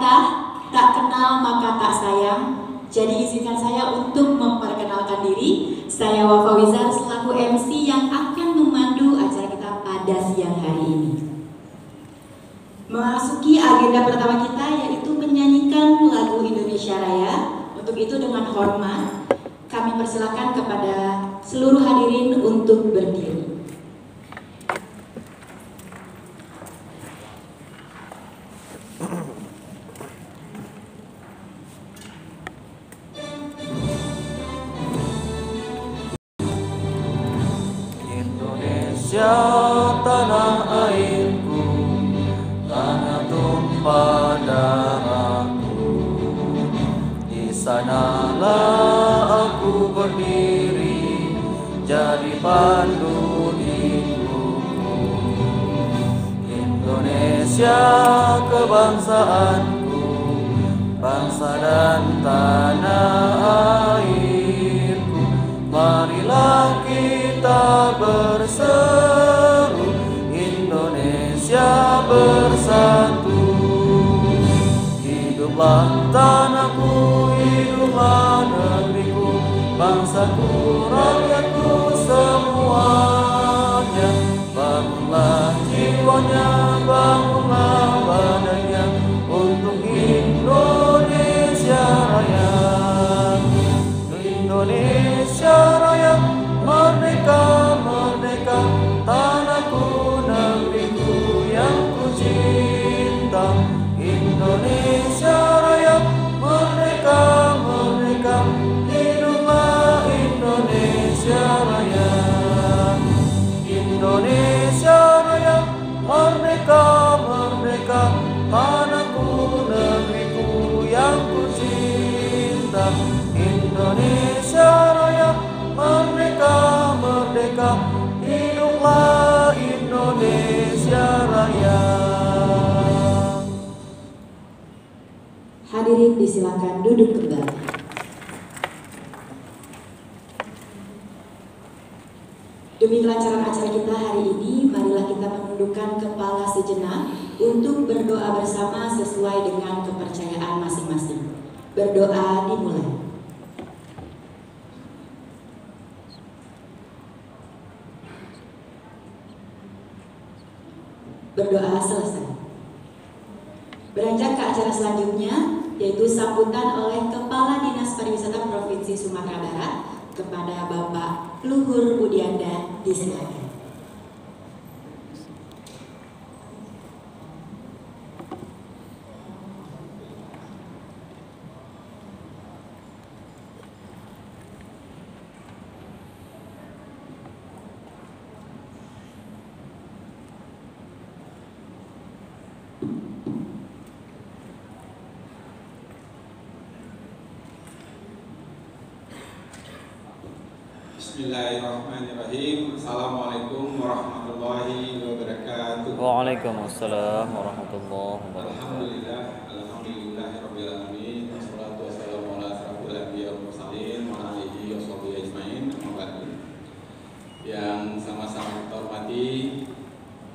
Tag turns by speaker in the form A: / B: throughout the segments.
A: nikah, tak kenal maka tak sayang. Jadi izinkan saya untuk memperkenalkan diri. Saya Wafa Wizar selaku MC yang akan memandu acara kita pada siang hari ini. Memasuki agenda pertama kita yaitu menyanyikan lagu Indonesia Raya. Untuk itu dengan hormat kami persilakan kepada seluruh hadirin untuk berdiri.
B: Indonesia tanah airku, tanah tumpah darahku. Di sanalah aku berdiri, jadi pandu hidupku. Indonesia kebangsaanku, bangsa dan tanah airku. Marilah kita berseru, Indonesia bersatu. Hiduplah tanahku, hiduplah negeriku, bangsaku, rakyatku semuanya. Bangunlah jiwanya, bangunlah badannya untuk Indonesia Raya. Indonesia Raya, merdeka, merdeka, tanahku, negeriku yang ku cinta. Indonesia Raya, merdeka, merdeka, hiduplah Indonesia Raya. Indonesia Raya, merdeka, merdeka, tanahku, negeriku yang ku cinta. Indonesia Raya, merdeka, merdeka, hiduplah Indonesia Raya.
A: Hadirin disilakan duduk kembali. Demi kelancaran acara kita hari ini, marilah kita menundukkan kepala sejenak untuk berdoa bersama sesuai dengan kepercayaan masing-masing. Berdoa dimulai. Berdoa selesai. Beranjak ke acara selanjutnya, yaitu sambutan oleh Kepala Dinas Pariwisata Provinsi Sumatera Barat kepada Bapak Luhur Budianda, disilakan.
C: Bismillahirrahmanirrahim. Assalamualaikum warahmatullahi wabarakatuh.
B: Waalaikumsalam warahmatullahi wabarakatuh.
C: Alhamdulillah, alhamdulillahirabbil alamin. Wassalatu wassalamu ala asyrofil anbiya'i wal mursalin wa ala alihi washabihi ajmain. Amma ba'du. Yang sama-sama kita hormati,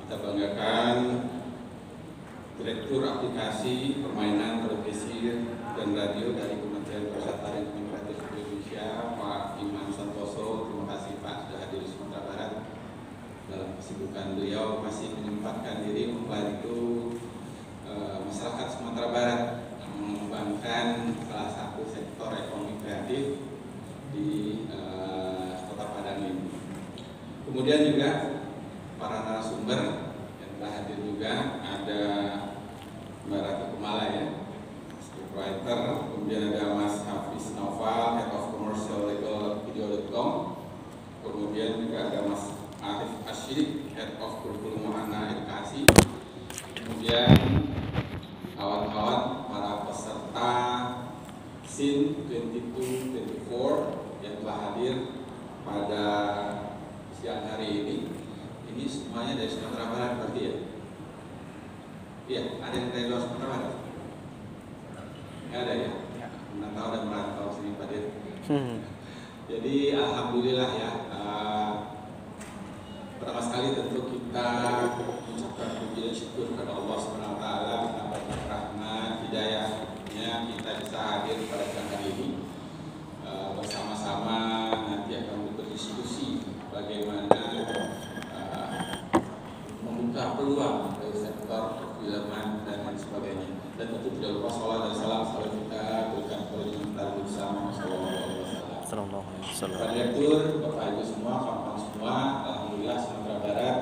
C: kita banggakan Direktur Aplikasi Permainan Televisi dan Radio dari Kementerian Pariwisata dan Ekonomi Kreatif Indonesia, Pak Iman Santoso. Terima kasih Pak sudah hadir di Sumatera Barat. Dalam kesibukan beliau masih menyempatkan diri membantu masyarakat Sumatera Barat mengembangkan salah satu sektor ekonomi kreatif di Kota Padang ini. Kemudian juga para narasumber yang telah hadir juga ada Mbak Ratu Kumala ya, scriptwriter, kemudian ada Mas Hafiz Naufal, Head of Commercial Legal Video.com, kemudian juga ada Mas Arif Asyid, Head of Kurikulum Wahana Edukasi, kemudian kawan-kawan para peserta SIN 22-24 yang telah hadir pada siang hari ini. Ini semuanya dari Sumatera Barat berarti ya? Iya, ada yang dari luar Sumatera Barat? Nggak ada ya? Menantau dan merantau sini Pak Dir. Jadi alhamdulillah ya. Pertama sekali tentu kita mengucapkan puji dan syukur kepada Allah Subhanahu wa taala karena berkat rahmat, hidayah akhirnya kita bisa hadir pada siang hari ini bersama-sama nanti akan berdiskusi bagaimana membuka peluang dari sektor perfilman dan lain sebagainya. Dan tentu tidak lupa salawat dan salam selalu kita berikan kepada Junjungan bersama Sallallahu Alaihi Wasallam. Pak Direktur, Bapak Ibu semua, kawan-kawan semua, alhamdulillah Sumatera Barat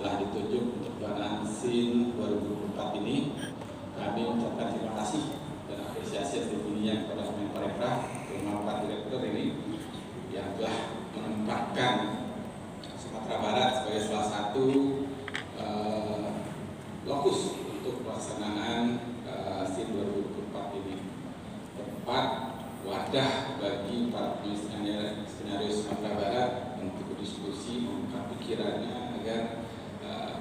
C: telah ditunjuk untuk pelaksanaan SIN 2024 ini. Kami ucapkan terima kasih dan apresiasi atas dunia kepada Menparekraf, terutama Pak Direktur ini yang telah menempatkan Sumatera Barat sebagai salah satu lokus untuk pelaksanaan SIN 2024 ini. Tempat wadah bagi para penulis skenario Sumatera Barat untuk berdiskusi, membuka pikirannya agar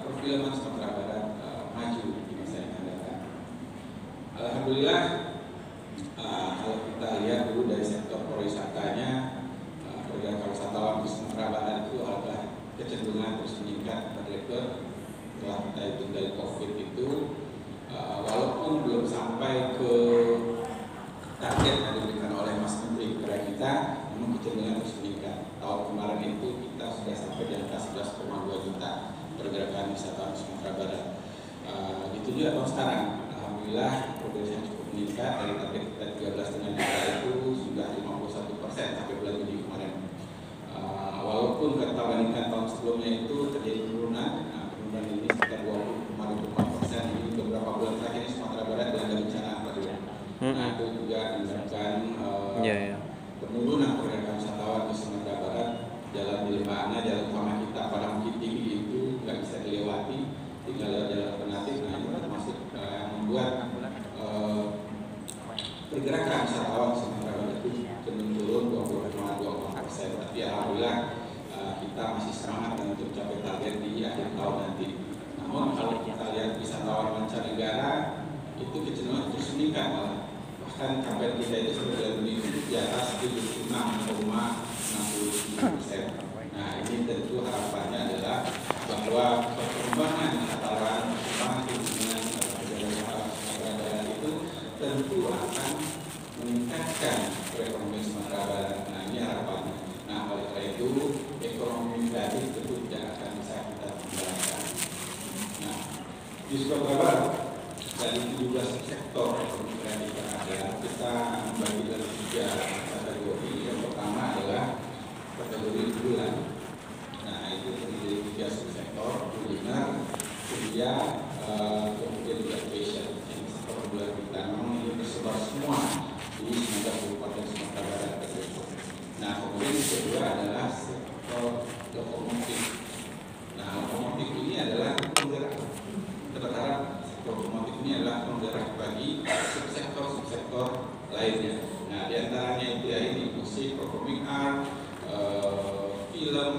C: perfilman Sumatera Barat maju di masa yang akan datang. Alhamdulillah, kalau kita lihat dulu dari sektor pariwisatanya, pergerakan wisatawan di Sumatera Barat itu adalah kecenderungan terus meningkat. Pak Direktur, setelah kita hitung dari COVID itu, walaupun belum sampai ke target yang diberikan oleh Mas Menteri kepada kita, namun kecenderungan terus meningkat. Tahun kemarin itu kita sudah sampai di angka 11,2 juta pergerakan wisatawan Sumatera Barat. Gitu juga tahun sekarang, alhamdulillah progresnya cukup meningkat. Dari target kita 13,5 juta itu sudah 51% sampai bulan Juni kemarin. Walaupun kita bandingkan tahun sebelumnya itu terjadi penurunan, penurunan ini sekitar 20,4%. Ini beberapa bulan terakhir ini Sumatera Barat dilanda bencana. Nah itu juga menyebabkan penurunan pergerakan wisatawan di Sumatera Barat. Jalan di Lembana, jalan utama kita Padang Bukit Tinggi itu nggak bisa dilewati, tinggal lewat jalan alternatif. Nah itu termasuk yang membuat pergerakan wisatawan Sumatera Barat itu cenderung turun 20,2%. Tapi alhamdulillah kita masih semangat untuk mencapai target di akhir tahun nanti. Namun kalau kita lihat wisatawan mancanegara itu kecenderungan terus meningkat malah. Bahkan capaian kita itu sebenarnya di atas 76,67%. Nah ini tentu harapannya adalah bahwa perkembangan wisatawan, perkembangan hubungan Sumatera Barat itu tentu akan meningkatkan perekonomian Sumatera Barat. Nah ini harapannya. Nah oleh karena itu ekonomi kreatif tentu tidak akan bisa kita tinggalkan. Nah di Sumatera Barat dari 17 sektor ekonomi kreatif yang ada, kita membagi dalam 3 kategori. Yang pertama adalah kategori bulan. Nah itu terdiri dari 3 subsektor: kuliner, media, kemudian juga fashion. Yang sektor bulan kita memang ini tersebar semua di 19 kabupaten Sumatera Barat. Nah kemudian yang kedua adalah sektor lokomotif. Nah lokomotif ini adalah penggerak. Kita berharap otomotif ini adalah penggerak bagi subsektor lainnya. Nah, diantaranya itu ya ini musik, performing art, film.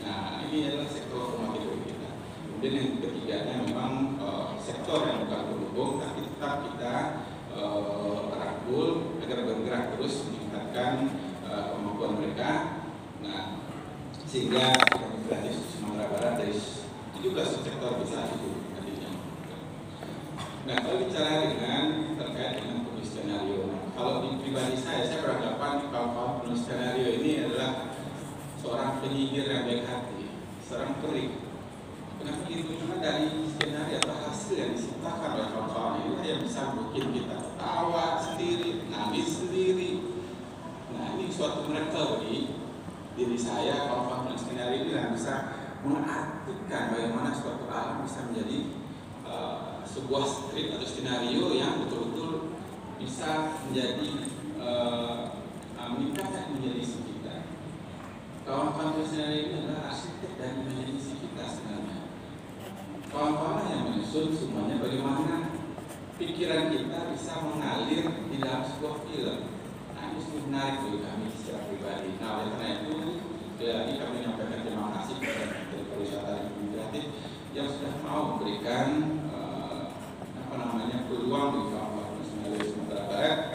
C: Nah, ini adalah sektor otomotif kita. Kemudian yang ketiganya memang sektor yang bukan pendukung, tapi tetap kita rangkul agar bergerak terus meningkatkan kemampuan mereka. Nah, sehingga ekonomi kreatif Sumatera Barat dari 17 subsektor bisa hidup. Nah, kalau bicara terkait dengan penulis skenario, kalau di pribadi saya beranggapan kawan-kawan penulis skenario ini adalah seorang penyihir yang baik hati, seorang perik. Kenapa gitu? Karena dari skenario atau hasil yang diciptakan oleh kawan-kawan ini yang bisa bikin kita ketawa sendiri, nangis sendiri. Nah, ini suatu miracle di diri saya, kawan-kawan penulis skenario ini yang bisa mengartikan bagaimana suatu alam bisa menjadi sebuah skrip atau skenario yang betul-betul bisa menjadi meningkatkan imajinasi kita. Kawan-kawan skenario ini adalah arsitek dan imajinasi kita sebenarnya. Kawan-kawan yang menyusun semuanya bagaimana pikiran kita bisa mengalir di dalam sebuah film. Nah ini cukup menarik bagi kami secara pribadi. Nah oleh karena itu lagi kami menyampaikan terima kasih kepada Menteri Pariwisata dan Ekonomi Kreatif yang sudah mau memberikan peluang bagi kawan-kawan skenario Sumatera Barat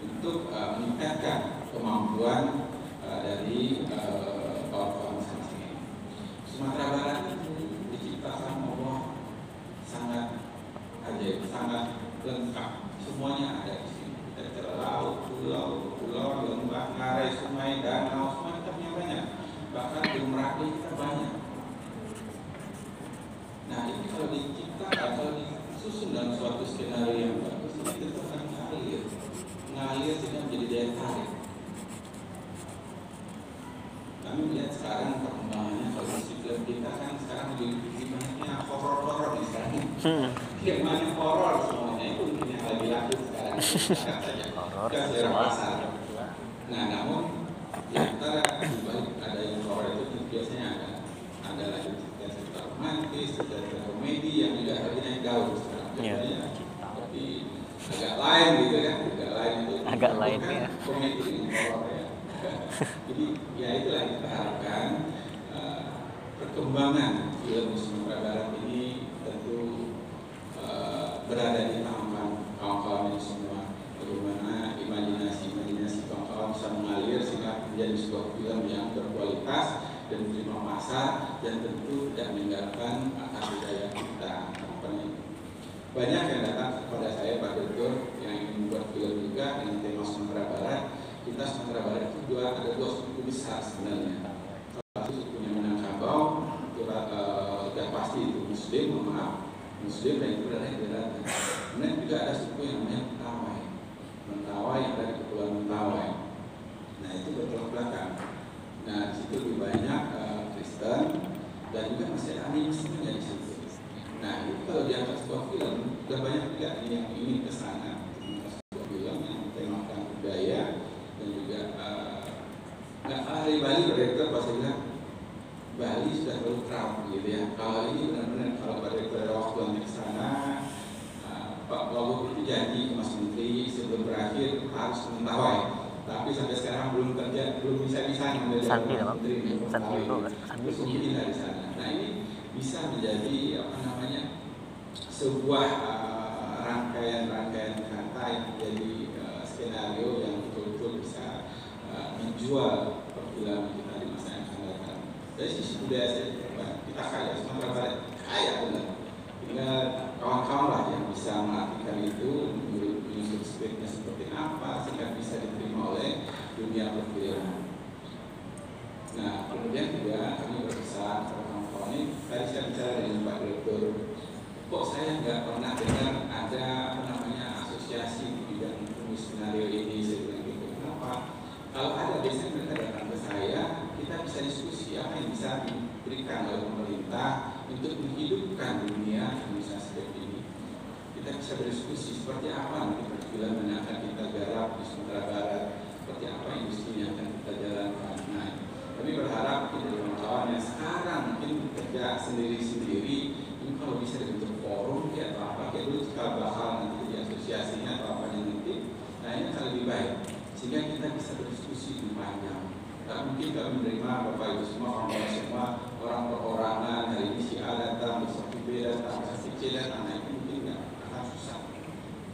C: untuk meningkatkan kemampuan dari kawan-kawan skenario. Sumatera Barat itu diciptakan Allah sangat ajaib, sangat lengkap, semuanya ada di sini. Kita bicara laut, pulau, lembah, ngarai, sungai, danau, semua kita punya banyak. Bahkan di Merapi kita banyak. Nah ini kalau diciptakan, kalau disusun dalam suatu skenario yang bagus, ini tetap akan ngalir sehingga menjadi daya tarik. Kami melihat sekarang perkembangannya kalau di film kita kan sekarang lebih banyaknya horor nih sekarang. Filmnya horor semuanya itu mungkin yang lagi laku sekarang. Kita selera pasar. Nah namun di antara dibalik ada yang horor itu biasanya ada lagi cerita romantis, cerita komedi yang juga harusnya naik daun sekarang. Biasanya tapi agak lain gitu kan, agak lain ya. Komedi dengan horor ya. Jadi ya itulah yang kita harapkan. Perkembangan film di Sumatera Barat ini tentu berada di tangan kawan-kawan ini semua. Bagaimana imajinasi kawan-kawan bisa mengalir sehingga menjadi sebuah film yang berkualitas dan menerima pasar dan tentu tidak meninggalkan akar budaya kita. Banyak yang datang kepada saya, Pak Direktur, yang ingin membuat film juga dengan tema Sumatera Barat. Kita Sumatera Barat itu ada dua suku besar sebenarnya. Salah satu sukunya Minangkabau, itu sudah pasti itu Muslim dan itu berada di daratan. Kemudian juga ada suku yang namanya Mentawai yang ada di Kepulauan Mentawai. Nah itu bertolak belakang. Nah di situ lebih banyak Kristen dan juga masih ada animismenya di situ. Nah itu kalau diangkat sebuah film, sudah banyak juga yang ingin ke sana. Sebuah film yang temakan budaya dan juga nggak kalah dari Bali. Direktur pasti bilang Bali sudah terlalu crowd gitu ya. Kalau ini benar-benar kalau Pak Direktur ada waktu nanti ke sana, Pak Wagub itu janji ke Mas Menteri sebelum berakhir harus ke Mentawai. Tapi sampai sekarang belum bisa menjadi Menteri Mentawai. Terus mungkin dari sana. Nah ini bisa menjadi sebuah rangkaian kata yang menjadi skenario yang betul-betul bisa menjual perfilman kita di masa yang akan datang. Dari sisi budaya kita kaya, Sumatera Barat kaya benar. Tinggal kawan-kawan lah yang bisa mengartikan itu, menyusun skripnya seperti apa sehingga bisa diterima oleh dunia perfilman. Nah kemudian juga kami berpesan kepada kawan-kawan ini. Tadi saya bicara dengan Pak Direktur, kok saya nggak pernah dengar ada asosiasi di bidang penulis skenario ini. Saya bilang gitu, kenapa? Kalau ada biasanya mereka datang ke saya, kita bisa diskusi apa yang bisa diberikan oleh pemerintah untuk menghidupkan dunia Indonesia seperti ini. Kita bisa berdiskusi seperti apa nanti perfilman yang akan kita garap di Sumatera Barat, seperti apa industri yang akan kita jalankan. Nah, kami berharap dari kawan-kawan yang sekarang mungkin bekerja sendiri-sendiri, ini kalau bisa dibentuk forum ya atau apa, kayak dulu kalau bakal nanti di asosiasinya atau apa nanti, nah ini akan lebih baik sehingga kita bisa berdiskusi lebih panjang. Tidak mungkin kami menerima Bapak Ibu semua, kawan-kawan semua, orang perorangan, hari ini si A datang, besok B datang, si C datang, nah itu mungkin nggak akan susah.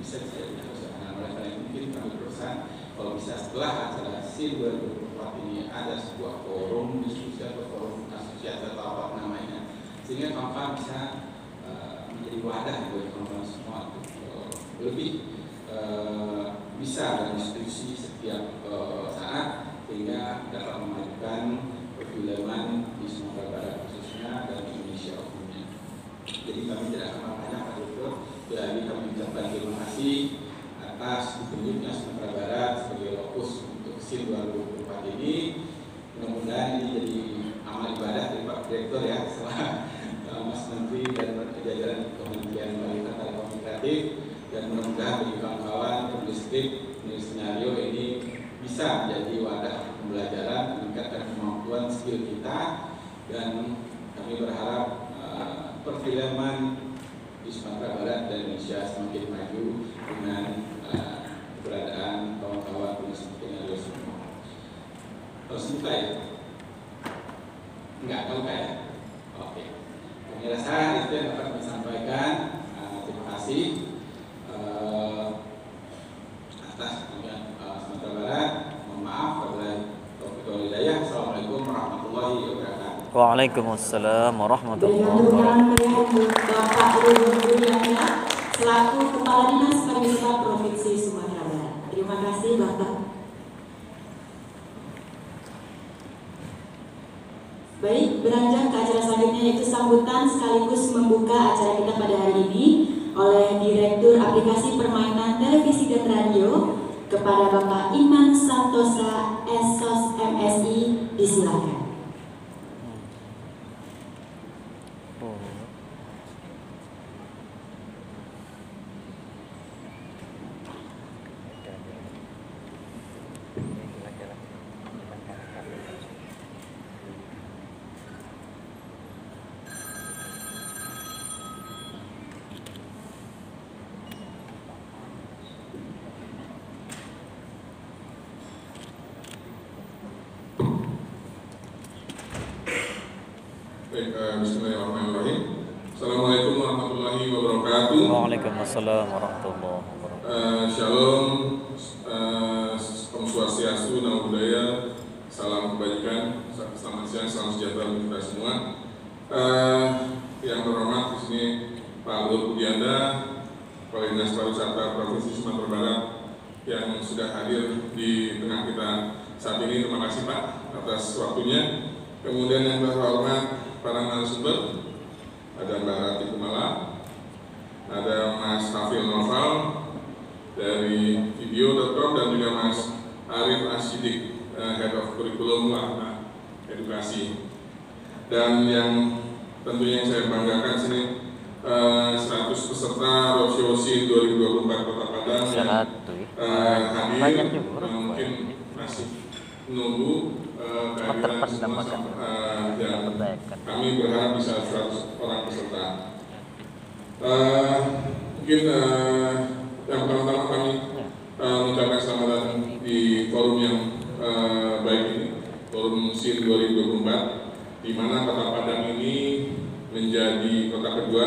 C: Bisa tidak susah. Nah oleh karena itu mungkin kami berusaha kalau bisa setelah acara SIN 2024 ini ada sebuah forum diskusi atau forum asosiasi atau apa namanya, sehingga kawan-kawan bisa menjadi wadah buat kawan-kawan semua untuk lebih bisa berdiskusi setiap saat sehingga dapat memajukan perfilman di Sumatera Barat khususnya dan Indonesia umumnya. Jadi kami tidak akan banyak Pak Direktur, jadi kami ucapkan terima kasih atas ditunjuknya Sumatera Barat sebagai lokus untuk SIN 2024 ini. Mudah-mudahan ini jadi amal ibadah dari Pak Direktur ya, setelah Mas Menteri dan jajaran Kementerian Pariwisata dan Ekonomi Kreatif, dan mudah-mudahan bagi kawan-kawan penulis skrip, penulis skenario ini bisa menjadi wadah pembelajaran, meningkatkan kemampuan skill kita, dan kami berharap perfilman di Sumatera Barat dan Indonesia semakin maju dengan keberadaan kawan-kawan penulis skenario semua. Harus buka ya? Enggak, buka ya? Oke. Kami rasa itu yang dapat kami sampaikan. Terima kasih atas kemudian Sumatera Barat. Mohon maaf wabillahi taufiq wal hidayah. Assalamualaikum warahmatullahi wabarakatuh.
B: Waalaikumsalam warahmatullahi
A: Berikan
B: wabarakatuh.
A: dukungan meriah untuk Bapak Luhur Budiansyah selaku Kepala Dinas Baik, beranjak ke acara selanjutnya yaitu sambutan sekaligus membuka acara kita pada hari ini oleh Direktur Aplikasi Permainan Televisi dan Radio kepada Bapak Iman Santosa SOS MSI, disilakan.
D: Bismillahirrahmanirrahim. Assalamualaikum warahmatullahi wabarakatuh.
B: Waalaikumsalam warahmatullahi wabarakatuh.
D: Shalom, Om Swastiastu, Namo Buddhaya, salam kebajikan, selamat siang, salam sejahtera untuk kita semua. Yang terhormat di sini Pak Luhut Budianda, Kepala Dinas Pariwisata Provinsi Sumatera Barat yang sudah hadir di tengah kita saat ini. Terima kasih Pak atas waktunya. Kemudian yang terhormat para narasumber, ada Mbak Rati Kumala, ada Mas Hafil Noval dari video.com dan juga Mas Arif Asyidik, Head of Curriculum Edukasi. Dan yang tentunya yang saya banggakan sini 100 peserta Roadshow SEA 2024 Kota Padang yang hadir, mungkin masih menunggu dan kami berharap bisa 100 orang peserta. Mungkin yang pertama kami mengucapkan selamat datang di forum yang baik ini, forum SEA 2024, di mana Kota Padang ini menjadi kota kedua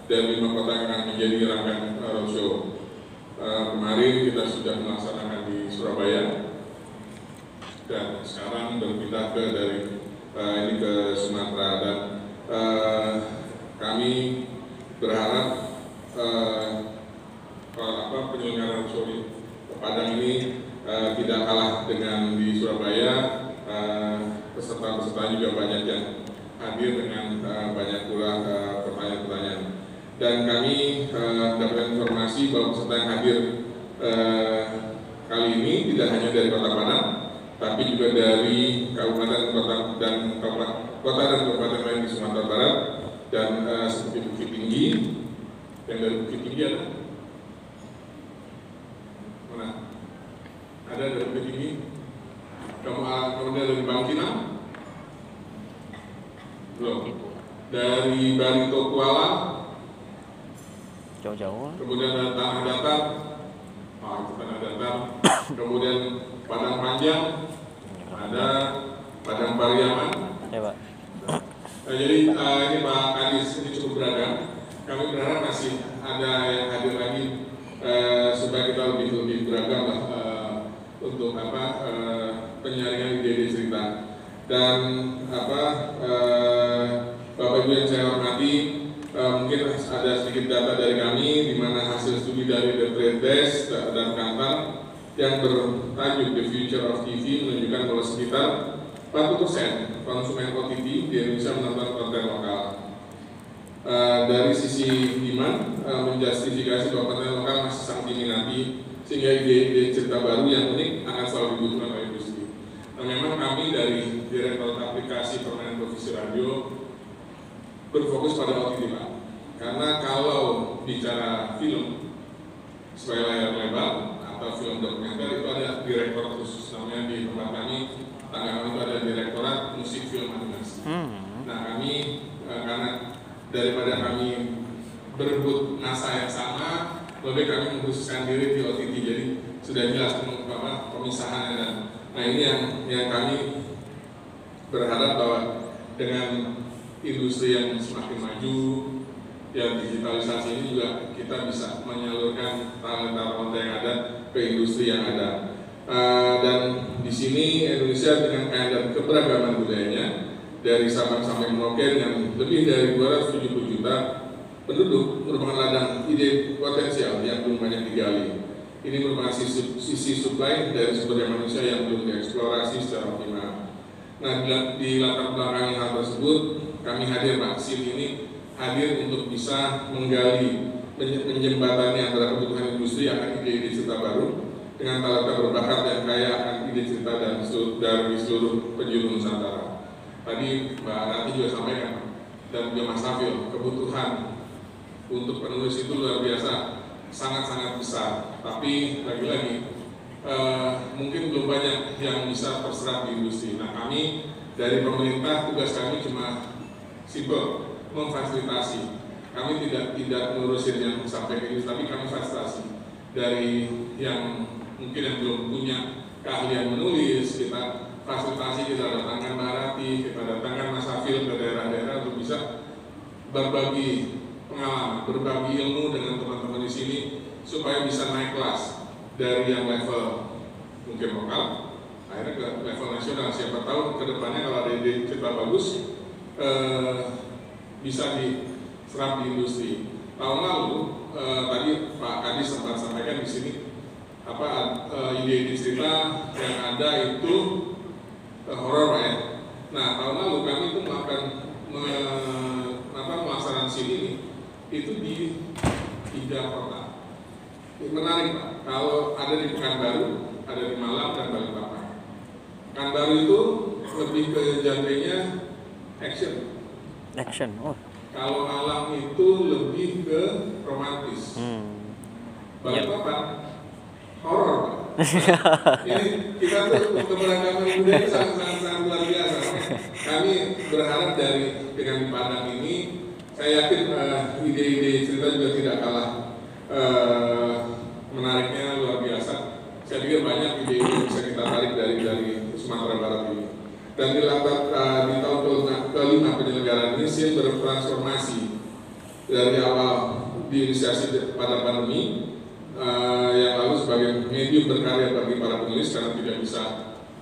D: dari 5 kota yang akan menjadi rangkaian roadshow. Kemarin kita sudah melaksanakan di Surabaya, dan sekarang berpindah ini ke Sumatera, dan kami berharap penyelenggaraan roadshow di Padang ini tidak kalah dengan di Surabaya. Peserta-peserta juga banyak yang hadir dengan banyak pula pertanyaan-pertanyaan, dan kami mendapatkan informasi bahwa peserta yang hadir kali ini tidak hanya dari Kota Padang, tapi juga dari kabupaten dan kabupaten lain di Sumatera Barat, dan seperti Bukit Tinggi. Yang dari Bukit Tinggi ada? Mana? Ada dari Bukit Tinggi. Kemudian dari Bangkinang? Belum. Dari Barito Kuala?
B: Jauh-jauh.
D: Kemudian ada Tanah Datar. Itu Tanah Datar. Kemudian Padang Panjang. Ada Padang Pariaman.
B: Ya Pak.
D: Jadi ini Pak Kadis, ini cukup beragam. Kami berharap masih ada yang hadir lagi supaya kita lebih beragam lah untuk penyaringan ide-ide cerita. Dan Bapak Ibu yang saya hormati, mungkin ada sedikit data dari kami, di mana hasil studi dari The Trade Desk dan Kantar yang bertajuk The Future of TV menunjukkan bahwa sekitar 40% konsumen OTT di Indonesia menonton konten lokal. Dari sisi demand, menjustifikasi bahwa konten lokal masih sangat diminati, sehingga ide-ide cerita baru yang unik akan selalu dibutuhkan oleh industri. Nah, memang kami dari Direktorat Aplikasi Permainan Televisi Radio berfokus pada OTT Pak. Karena kalau bicara film sebagai layar lebar atau film dokumenter, itu ada direktorat khusus, namanya di tempat kami tanggapan itu ada Direktorat Musik Film Animasi. Nah, kami karena daripada kami berebut NASA yang sama, lebih kami mengkhususkan diri di OTT, jadi sudah jelas pemisahannya. Dan nah, ini yang kami berharap bahwa dengan industri yang semakin maju, yang digitalisasi ini juga kita bisa menyalurkan talenta-talenta yang ada ke industri yang ada. Dan di sini Indonesia dengan kaya dan keberagaman budayanya, dari Sabang sampai Merauke yang lebih dari 270 juta penduduk, merupakan ladang ide potensial yang belum banyak digali. Ini merupakan sisi supply dari sumber daya manusia yang belum dieksplorasi secara optimal. Nah, di latar belakang hal tersebut, kami hadir Pak, SIN ini hadir untuk bisa menggali, menjembatani antara kebutuhan industri akan ide-ide cerita baru dengan talenta berbakat yang kaya akan ide cerita dari seluruh penjuru Nusantara. Tadi Mbak Rati juga sampaikan, dan juga Mas Hafil, kebutuhan untuk penulis itu luar biasa, sangat-sangat besar. Tapi lagi-lagi mungkin belum banyak yang bisa terserap di industri. Nah, kami dari pemerintah, tugas kami cuma simpel, memfasilitasi. Kami tidak ngurusin yang sampai ke industri, tapi kami fasilitasi dari yang mungkin yang belum punya keahlian menulis, kita fasilitasi, kita datangkan Mbak Rati, kita datangkan Mas Hafil ke daerah-daerah untuk bisa berbagi pengalaman, berbagi ilmu dengan teman-teman di sini supaya bisa naik kelas dari yang level mungkin lokal akhirnya ke level nasional. Siapa tahu ke depannya kalau ada ide cerita bagus bisa diserap di industri. Tahun lalu tadi Pak Kadis sempat sampaikan di sini ide-ide cerita yang ada itu horor Pak ya. Nah, tahun lalu kami itu melakukan pelaksanaan SIN ini itu di 3 kota. Menarik Pak, kalau ada di Pekanbaru, ada di Malang dan Balikpapan. Pekanbaru itu lebih ke genre-nya action.
B: Action, oh.
D: Kalau Malang itu lebih ke romantis. Balikpapan horor Pak. Ini kita tuh keberagaman budaya sangat luar biasa. Kami berharap dengan di Padang ini, saya yakin ide-ide cerita juga tidak kalah menariknya, luar biasa. Saya pikir banyak ide-ide yang bisa kita tarik dari Sumatera Barat ini. Dan di tahun ke-5 penyelenggaraan ini SIN bertransformasi dari awal diinisiasi pada pandemi yang lalu sebagai medium berkarya bagi para penulis karena tidak bisa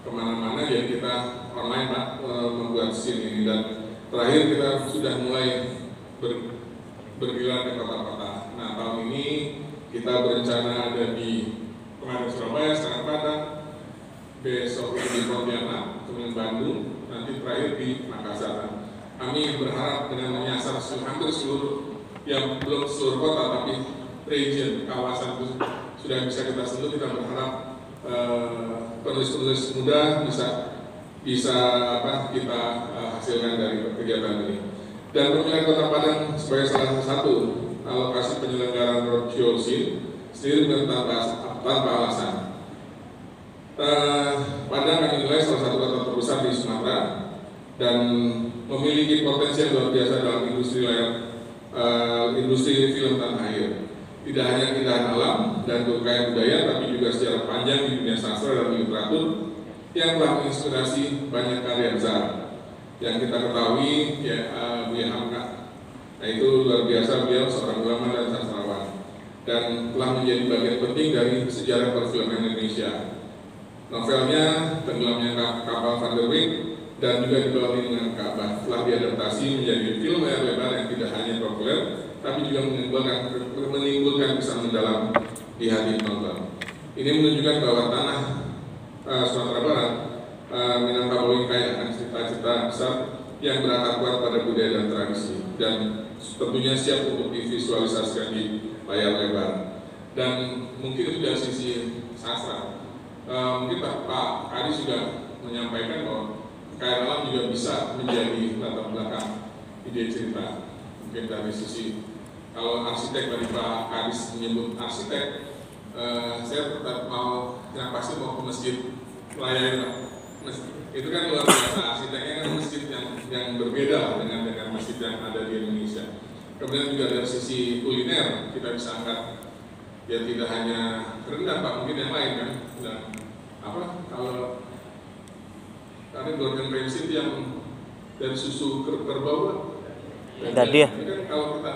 D: kemana-mana, jadi kita online Pak membuat SIN ini. Dan terakhir kita sudah mulai bergelar di kota-kota. Nah, tahun ini kita berencana ada di kemarin Surabaya, sekarang Padang, besok di Pontianak, kemudian Bandung, nanti terakhir di Makassar. Kami berharap dengan menyasar hampir seluruh, yang belum seluruh kota tapi region, kawasan itu sudah bisa kita sentuh. Kita berharap penulis-penulis muda bisa kita hasilkan dari kegiatan ini. Dan pemilihan Kota Padang sebagai salah satu alokasi penyelenggaraan roadshow SIN sendiri bukan tanpa alasan. Padang kami nilai salah satu kota terbesar di Sumatera dan memiliki potensi yang luar biasa dalam industri film tanah air. Tidak hanya keindahan alam dan kekayaan budaya, tapi juga sejarah panjang di dunia sastra dan literatur yang telah menginspirasi banyak karya besar. Yang kita ketahui ya Buya Hamka. Nah, itu luar biasa, beliau seorang ulama dan sastrawan dan telah menjadi bagian penting dari sejarah perfilman Indonesia. Novelnya Tenggelamnya Kapal Van der Wijk dan juga Di Bawah Lindungan Ka'bah telah diadaptasi menjadi film layar lebar yang tidak hanya populer tapi juga menimbulkan kesan mendalam di hati penonton. Ini menunjukkan bahwa tanah Sumatera Barat Minangkabau kaya akan cerita-cerita besar yang berakar kuat pada budaya dan tradisi dan tentunya siap untuk divisualisasikan di layar lebar. Dan mungkin itu dari sisi sastra. Mungkin Pak Adi sudah menyampaikan bahwa kekayaan alam juga bisa menjadi latar belakang ide cerita. Mungkin dari sisi kalau arsitek tadi Pak Kadis menyebut arsitek, saya tetap yang pasti mau ke masjid melayani. Itu kan luar biasa, arsiteknya kan masjid yang berbeda dengan masjid yang ada di Indonesia. Kemudian juga dari sisi kuliner kita bisa angkat ya tidak hanya rendang Pak, mungkin yang lain kan. Dan kalau tadi Gordon Ramsay itu yang dari susu kerbau
B: Tadi ya.
D: ini kan kalau kita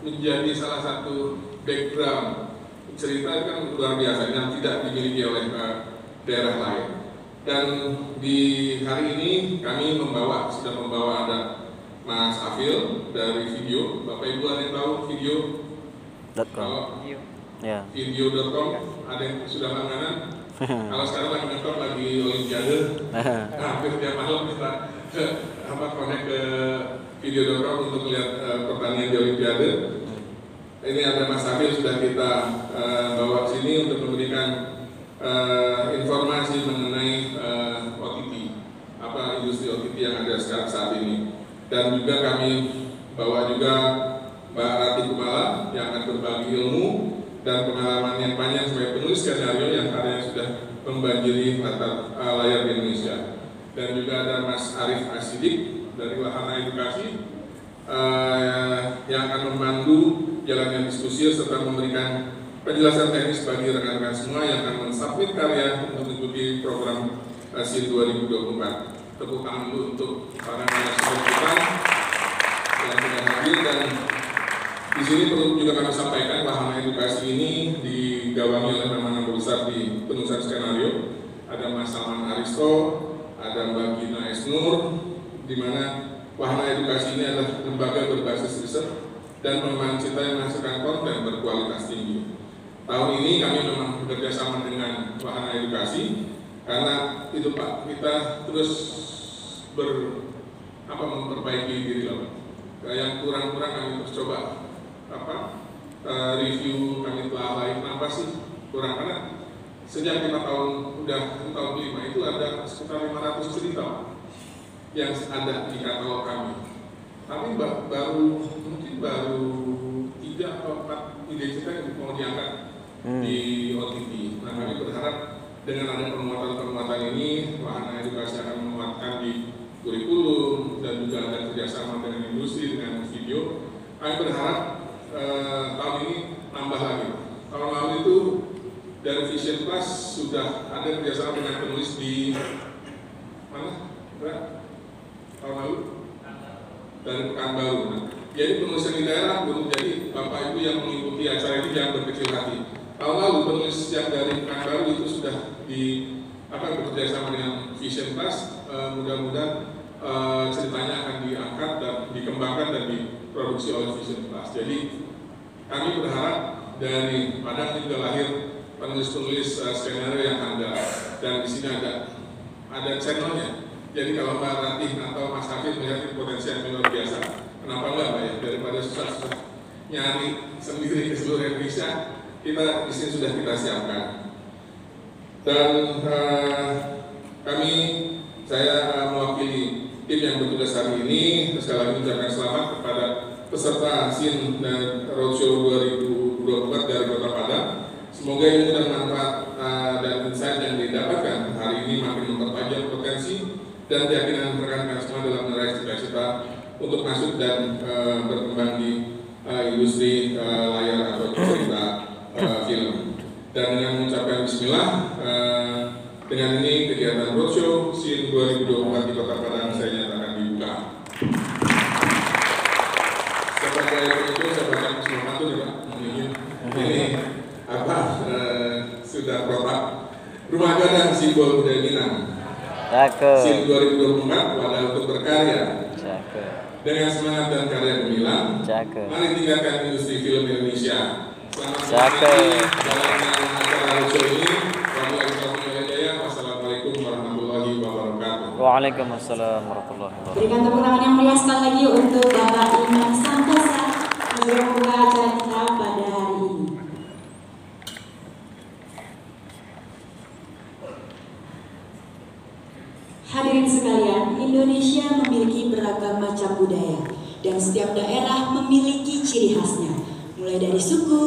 D: menjadi salah satu background cerita kan luar biasa yang tidak dimiliki oleh daerah lain. Dan di hari ini kami sudah membawa ada Mas Afil dari video. Bapak Ibu ada yang tahu video.com?
B: Ya.
D: Video.com ada yang sudah langganan? Kalau sekarang lagi ngetop lagi Olimpiade, hampir tiap malam kita connect ke video.com untuk lihat pertandingan di Olimpiade. Ini ada Mas Hafil sudah kita bawa ke sini untuk memberikan informasi mengenai OTT, apa industri OTT yang ada saat ini. Dan juga kami bawa juga Mbak Rati Kumala yang akan berbagi ilmu dan pengalaman yang panjang sebagai penulis skenario yang karyanya sudah membanjiri layar di Indonesia. Dan juga ada Mas Arif Asidik dari Wahana Edukasi yang akan memandu jalannya diskusi serta memberikan penjelasan teknis bagi rekan-rekan semua yang akan mensubmit karya untuk mengikuti program SIN 2024. Tepuk tangan dulu untuk para narasumber kita yang sudah hadir. Dan di sini perlu juga kami sampaikan Wahana Edukasi ini digawangi oleh nama-nama besar di penulisan skenario. Ada Mas Salman Aristo, ada Mbak Gina Esnur, di mana Wahana Edukasi ini adalah lembaga berbasis riset dan pengembangan cita yang menghasilkan konten berkualitas tinggi. Tahun ini kami memang bekerja sama dengan Wahana Edukasi karena itu Pak, kita terus memperbaiki diri lah. Yang kurang-kurang kami terus coba review, kami telah lain apa sih kurang, karena sejak 5 tahun udah tahun kelima itu ada sekitar 500 cerita yang ada di katalog kami. Tapi mungkin baru 3 atau 4 ide cerita yang mau diangkat di OTT. Nah, kami berharap dengan ada penguatan-penguatan ini, Wahana Edukasi akan menguatkan di kurikulum dan juga ada kerjasama dengan industri, dengan video. Kami berharap tahun ini nambah lagi. Tahun lalu itu dari Vision Plus sudah ada kerjasama dengan penulis di mana? Tahun lalu dari Pekanbaru. Jadi penulisan di daerah belum, jadi Bapak Ibu yang mengikuti acara ini jangan berkecil hati. Tahun lalu penulis yang dari Pekanbaru itu sudah bekerja sama dengan Vision Plus. Mudah-mudahan ceritanya akan diangkat dan dikembangkan dan diproduksi oleh Vision Plus. Jadi kami berharap dari Padang juga lahir penulis-penulis skenario yang handal, dan di sini ada channelnya. Jadi kalau Mbak Ratih atau Mas Hafid melihat potensi yang luar biasa, kenapa enggak Mbak ya, daripada susah-susah nyari sendiri ke seluruh Indonesia, kita di sini sudah kita siapkan. Dan saya mewakili tim yang bertugas hari ini, sekali lagi mengucapkan selamat kepada peserta SIN dan Roadshow 2024 dari Kota Padang. Semoga ilmu dan manfaat dan insight yang didapatkan hari ini makin mempertajam potensi dan keyakinan rekan-rekan semua dalam meraih cita-cita untuk masuk dan berkembang di industri layar atau cerita film. Dan dengan mengucapkan bismillah, dengan ini kegiatan Roadshow SIN 2024 di Kota Padang saya nyatakan dibuka. Sebagai itu saya baca sesuatu juga ini sudah protap rumah gadang simbol budaya Minang. SIN 2024 wadah untuk berkarya. Dengan semangat dan karya gemilang, mari tinggalkan industri film Indonesia. Selamat jalannya acara Roadshow ini. Wassalamualaikum warahmatullahi wabarakatuh.
B: Waalaikumsalam warahmatullahi wabarakatuh.
A: Berikan tepuk tangan yang meriah sekali lagi untuk Bapak Imam Santosa yang membuka acara kita pada hari ini. Hadirin sekalian, Indonesia memiliki beragam macam budaya dan setiap daerah memiliki ciri khasnya, mulai dari suku,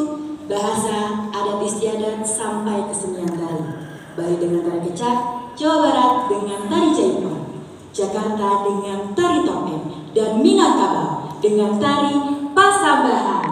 A: bahasa, adat istiadat sampai kesenian tari. Bali dengan tari kecak, Jawa Barat dengan tari jaipong, Jakarta dengan tari topeng, dan Minangkabau dengan tari pasambahan.